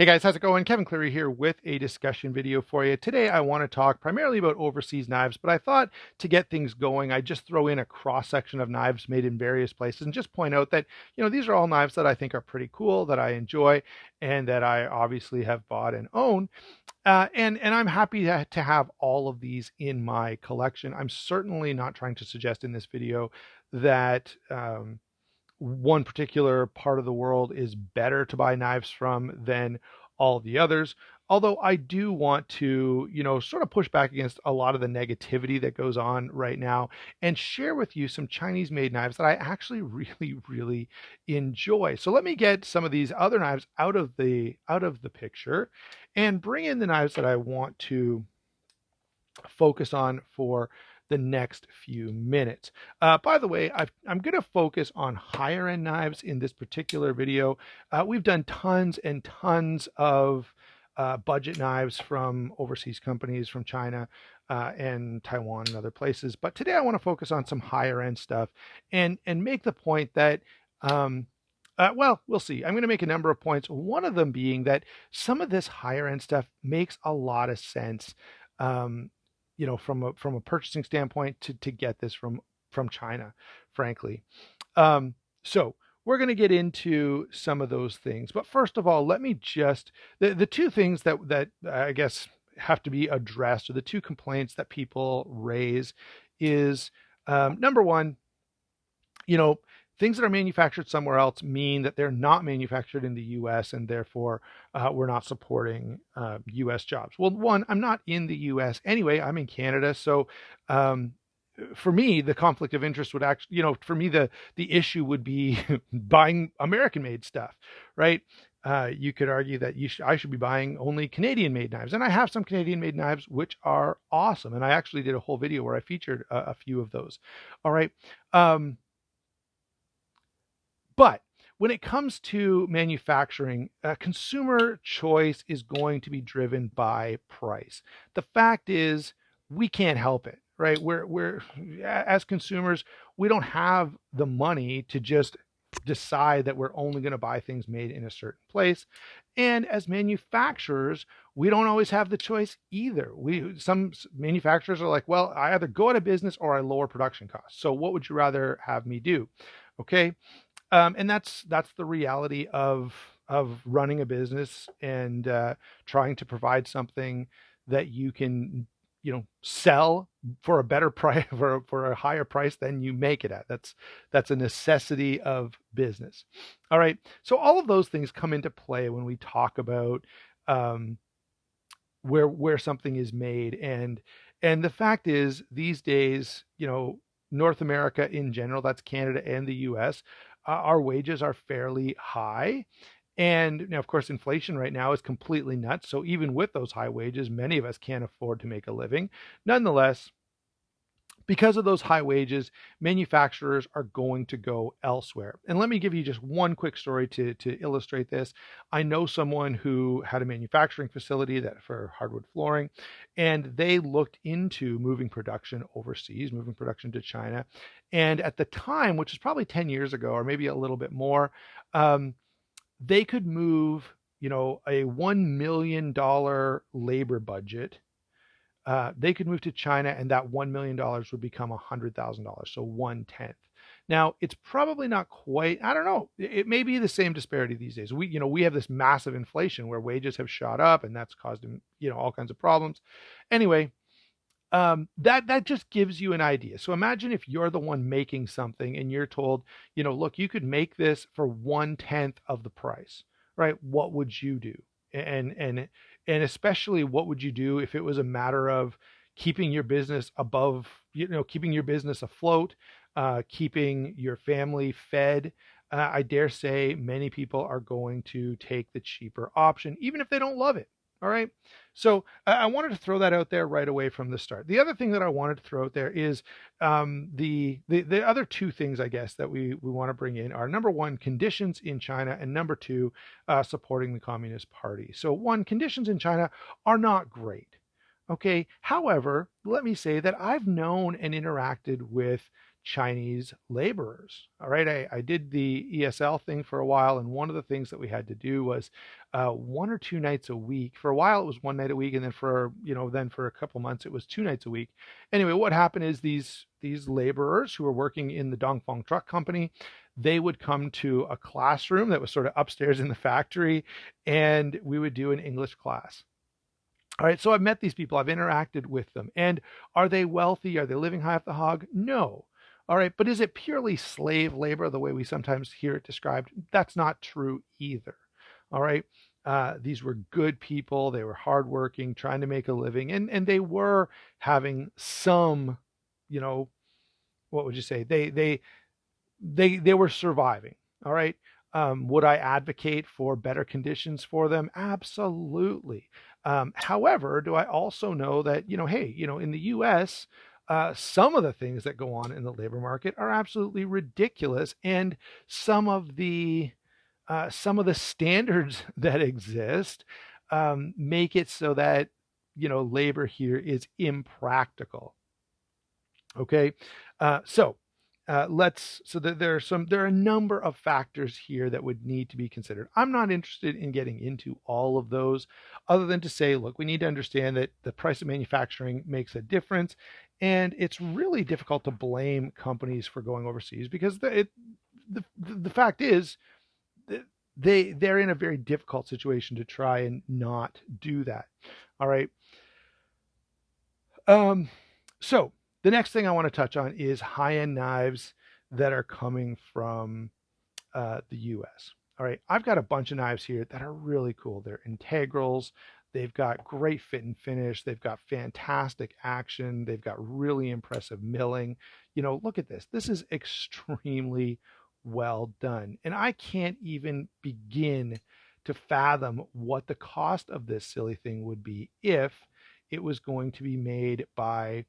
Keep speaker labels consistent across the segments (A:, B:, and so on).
A: Hey guys, how's it going? Kevin Cleary here with a discussion video for you. Today I want to talk primarily about overseas knives, but I thought to get things going, I'd just throw in a cross section of knives made in various places and just point out that, these are all knives that I think are pretty cool, that I enjoy, and that I obviously have bought and own. And I'm happy to have all of these in my collection. I'm certainly not trying to suggest in this video that one particular part of the world is better to buy knives from than all the others. Although I do want to, sort of push back against a lot of the negativity that goes on right now and share with you some Chinese made knives that I actually really, really enjoy. So let me get some of these other knives out of the picture and bring in the knives that I want to focus on for the next few minutes. By the way, I'm going to focus on higher end knives in this particular video. We've done tons and tons of budget knives from overseas companies, from China and Taiwan and other places. But today I want to focus on some higher end stuff and make the point that well, we'll see. I'm going to make a number of points. One of them being that some of this higher end stuff makes a lot of sense. From a purchasing standpoint to get this from China, frankly. So we're going to get into some of those things. But first of all, let me just the two things that I guess have to be addressed, or the two complaints that people raise, is number one, things that are manufactured somewhere else mean that they're not manufactured in the US, and therefore we're not supporting US jobs. Well, one, I'm not in the US anyway, I'm in Canada. So for me, the conflict of interest would actually, for me, the issue would be buying American made stuff, right? You could argue that I should be buying only Canadian made knives. And I have some Canadian made knives, which are awesome. And I actually did a whole video where I featured a few of those. All right. But when it comes to manufacturing, consumer choice is going to be driven by price. The fact is, we can't help it, right? We're as consumers, we don't have the money to just decide that we're only going to buy things made in a certain place. And as manufacturers, we don't always have the choice either. Some manufacturers are like, well, I either go out of business or I lower production costs. So what would you rather have me do? Okay. And that's the reality of running a business and trying to provide something that you can, sell for a better price, for a higher price than you make it at. That's a necessity of business. All right. So all of those things come into play when we talk about where something is made, and the fact is, these days, North America in general, that's Canada and the US, our wages are fairly high. And now, of course, inflation right now is completely nuts. So even with those high wages, many of us can't afford to make a living. Nonetheless, because of those high wages, manufacturers are going to go elsewhere. And let me give you just one quick story to illustrate this. I know someone who had a manufacturing facility that for hardwood flooring, and they looked into moving production overseas, moving production to China. And at the time, which is probably 10 years ago, or maybe a little bit more, they could move, a $1 million labor budget. They could move to China, and that $1 million would become $100,000, so 1/10. Now, it's probably not quite, I don't know, it may be the same disparity these days. We have this massive inflation where wages have shot up, and that's caused, all kinds of problems. Anyway, that just gives you an idea. So imagine if you're the one making something and you're told, look, you could make this for 1/10 of the price, right? What would you do? And especially, what would you do if it was a matter of keeping your business above, keeping your business afloat, keeping your family fed? I dare say many people are going to take the cheaper option, even if they don't love it. All right. So I wanted to throw that out there right away from the start. The other thing that I wanted to throw out there is the other two things, I guess, that we want to bring in are, number one, conditions in China, and number two, supporting the Communist Party. So one, conditions in China are not great. Okay. However, let me say that I've known and interacted with Chinese laborers. All right, I did the ESL thing for a while, and one of the things that we had to do was 1 or 2 nights a week. For a while, it was one night a week, and then for a couple months, it was 2 nights a week. Anyway, what happened is these laborers who were working in the Dongfeng Truck Company, they would come to a classroom that was sort of upstairs in the factory, and we would do an English class. All right, so I've met these people, I've interacted with them. And are they wealthy? Are they living high off the hog? No. All right, but is it purely slave labor the way we sometimes hear it described? That's not true either. All right, these were good people. They were hardworking, trying to make a living, and they were having some, you know, what would you say? They were surviving. All right. Would I advocate for better conditions for them? Absolutely. However, do I also know that, hey, in the US, some of the things that go on in the labor market are absolutely ridiculous, and some of the standards that exist make it so that labor here is impractical. Okay, so there are a number of factors here that would need to be considered. I'm not interested in getting into all of those, other than to say, look, we need to understand that the price of manufacturing makes a difference, and it's really difficult to blame companies for going overseas, because the fact is that they're in a very difficult situation to try and not do that. All right. So the next thing I want to touch on is high-end knives that are coming from the US. All right, I've got a bunch of knives here that are really cool. They're integrals. They've got great fit and finish. They've got fantastic action. They've got really impressive milling. Look at this. This is extremely well done. And I can't even begin to fathom what the cost of this silly thing would be if it was going to be made by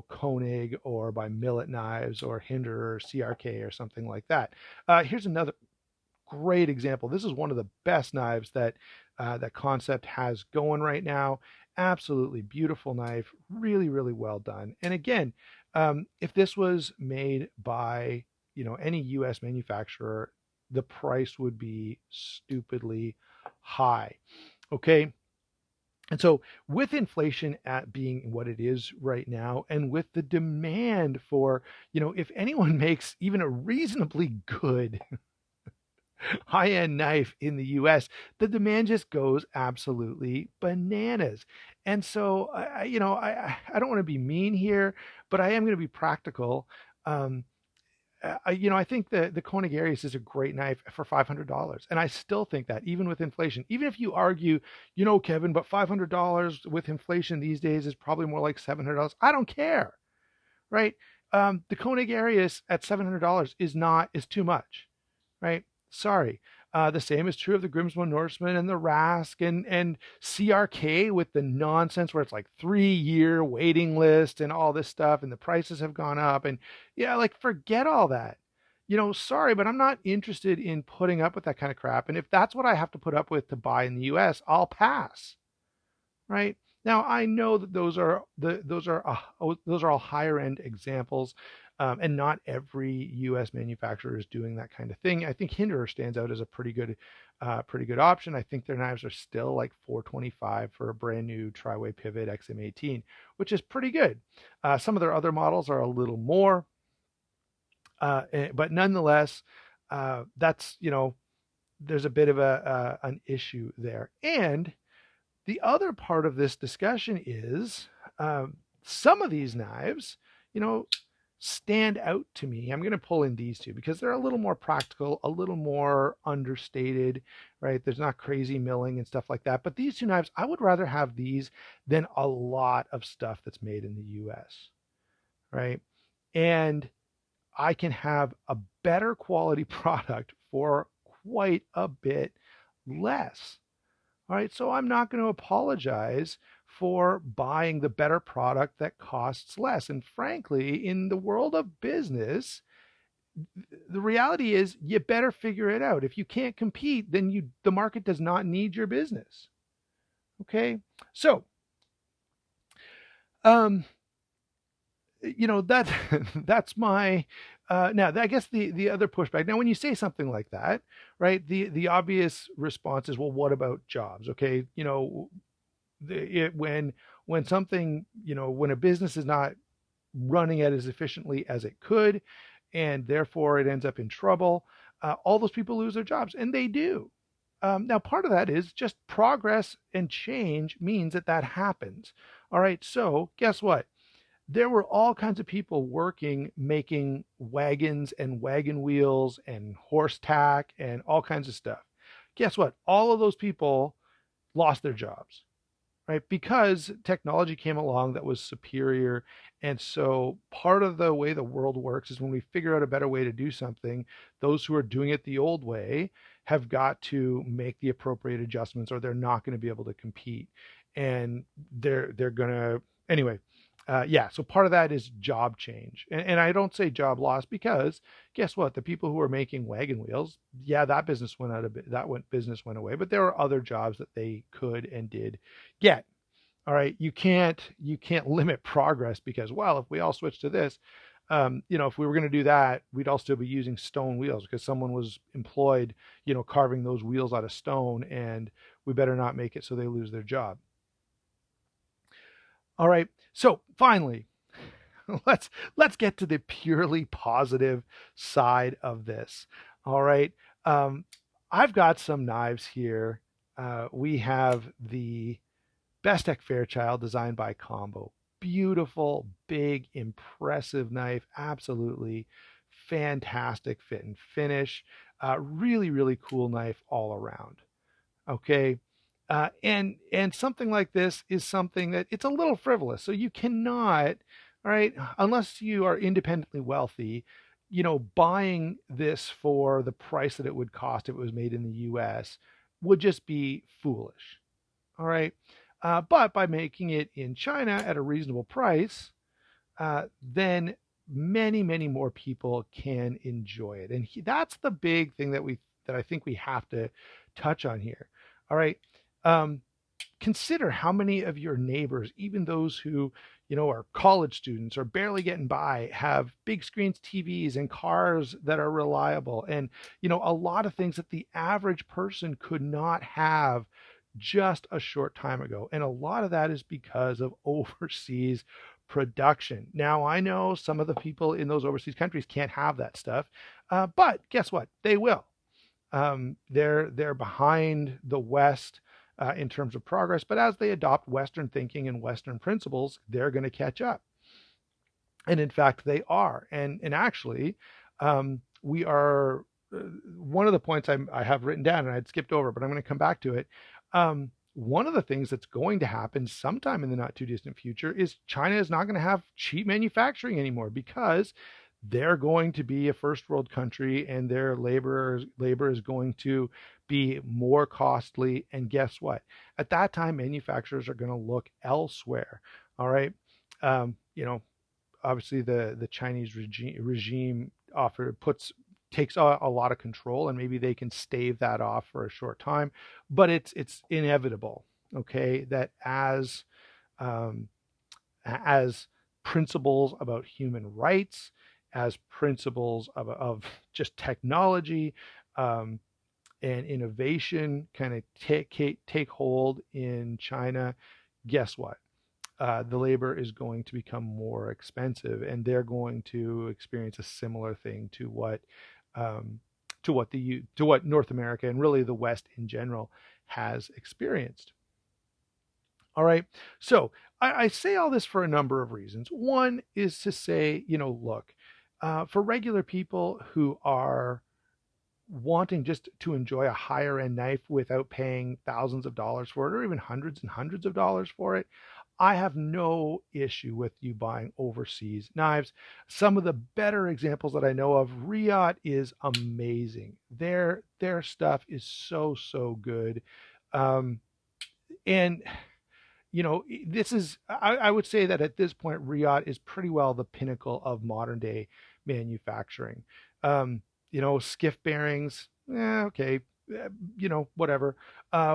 A: Koenig, or by Millet Knives, or Hinder, or CRK, or something like that. Here's another great example. This is one of the best knives that that Concept has going right now. Absolutely beautiful knife, really, really well done. And again, if this was made by any U.S. manufacturer, the price would be stupidly high. Okay. And so, with inflation at being what it is right now, and with the demand for, if anyone makes even a reasonably good high-end knife in the US, the demand just goes absolutely bananas. And so, I don't want to be mean here, but I am going to be practical. Um, I think the Koenig Aries is a great knife for $500, and I still think that, even with inflation, even if you argue, Kevin, but $500 with inflation these days is probably more like $700. I don't care, right? The Koenig Aries at $700 is too much, right? Sorry. The same is true of the Grimsmo Norseman and the Rask and CRK, with the nonsense where it's like 3-year waiting list and all this stuff, and the prices have gone up. And yeah, like, forget all that. Sorry, but I'm not interested in putting up with that kind of crap. And if that's what I have to put up with to buy in the US, I'll pass. Right? Now, I know that those are all higher end examples, and not every U.S. manufacturer is doing that kind of thing. I think Hinderer stands out as a pretty good option. I think their knives are still like $425 for a brand new Triway Pivot XM18, which is pretty good. Some of their other models are a little more, but nonetheless, that's there's a bit of an issue there. And the other part of this discussion is, some of these knives, stand out to me. I'm going to pull in these two because they're a little more practical, a little more understated, right? There's not crazy milling and stuff like that. But these two knives, I would rather have these than a lot of stuff that's made in the US, right? And I can have a better quality product for quite a bit less. All right, so I'm not going to apologize for buying the better product that costs less. And frankly, in the world of business, the reality is you better figure it out. If you can't compete, then the market does not need your business. Okay, so that that's my now I guess the other pushback. Now when you say something like that, right, the obvious response is, well, what about jobs? Okay, when something, when a business is not running it as efficiently as it could, and therefore it ends up in trouble, all those people lose their jobs, and they do. Now, part of that is just progress and change means that that happens. All right, so guess what? There were all kinds of people working, making wagons and wagon wheels and horse tack and all kinds of stuff. Guess what? All of those people lost their jobs, right? Because technology came along that was superior. And so part of the way the world works is when we figure out a better way to do something, those who are doing it the old way have got to make the appropriate adjustments or they're not going to be able to compete. And they're going to anyway. Yeah, so part of that is job change, and I don't say job loss because guess what? The people who are making wagon wheels, yeah, that business went out of business went away, but there are other jobs that they could and did get. All right, you can't limit progress because, well, if we all switch to this, if we were going to do that, we'd all still be using stone wheels because someone was employed, carving those wheels out of stone, and we better not make it so they lose their job. All right, so finally, let's get to the purely positive side of this. All right, um, I've got some knives here. We have the Bestech Fairchild designed by Combo. Beautiful, big, impressive knife. Absolutely fantastic fit and finish. Really, really cool knife all around. Okay. And something like this is something that it's a little frivolous. So you cannot, all right, unless you are independently wealthy, buying this for the price that it would cost if it was made in the US would just be foolish. All right. But by making it in China at a reasonable price, then many, many more people can enjoy it. And that's the big thing that I think we have to touch on here. All right. Um, Consider how many of your neighbors, even those who, are college students or barely getting by, have big screens, TVs, and cars that are reliable, and a lot of things that the average person could not have just a short time ago. And a lot of that is because of overseas production. Now, I know some of the people in those overseas countries can't have that stuff, but guess what? They will. They're behind the West in terms of progress, but as they adopt Western thinking and Western principles, they're going to catch up. And in fact, they are. And actually, we are. One of the points I have written down and I'd skipped over, but I'm going to come back to it. One of the things that's going to happen sometime in the not too distant future is China is not going to have cheap manufacturing anymore because they're going to be a first world country and their labor is going to be more costly. And guess what? At that time, manufacturers are going to look elsewhere. All right. Um, you know, Obviously the Chinese regime offer puts takes a lot of control, and maybe they can stave that off for a short time, but it's inevitable. Okay, that um, as principles about human rights, as principles of just technology and innovation kind of take hold in China, guess what? The labor is going to become more expensive, and they're going to experience a similar thing um, to what North America and really the West in general has experienced. All right, so I say all this for a number of reasons. One is to say, look, for regular people who are wanting just to enjoy a higher end knife without paying thousands of dollars for it or even hundreds and hundreds of dollars for it, I have no issue with you buying overseas knives. Some of the better examples that I know of, Riot is amazing. Their stuff is so good. Um, and this is I would say that at this point, Riot is pretty well the pinnacle of modern day manufacturing. Skiff bearings, okay, whatever.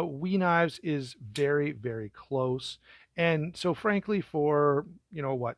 A: We Knives is very, very close. And so frankly, for, what,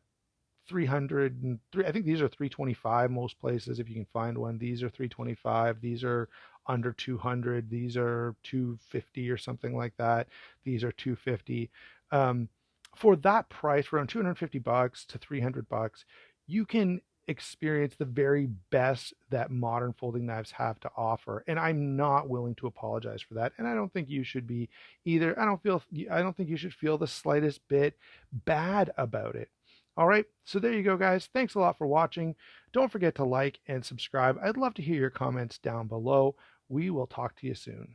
A: 300 and three. I think these are 325 most places if you can find one. These are 325. These are under 200. These are 250 or something like that. These are 250. Um, for that price, around 250 bucks to 300 bucks, you can experience the very best that modern folding knives have to offer. And I'm not willing to apologize for that. And I don't think you should be either. I don't think you should feel the slightest bit bad about it. All right, so there you go, guys. Thanks a lot for watching. Don't forget to like and subscribe. I'd love to hear your comments down below. We will talk to you soon.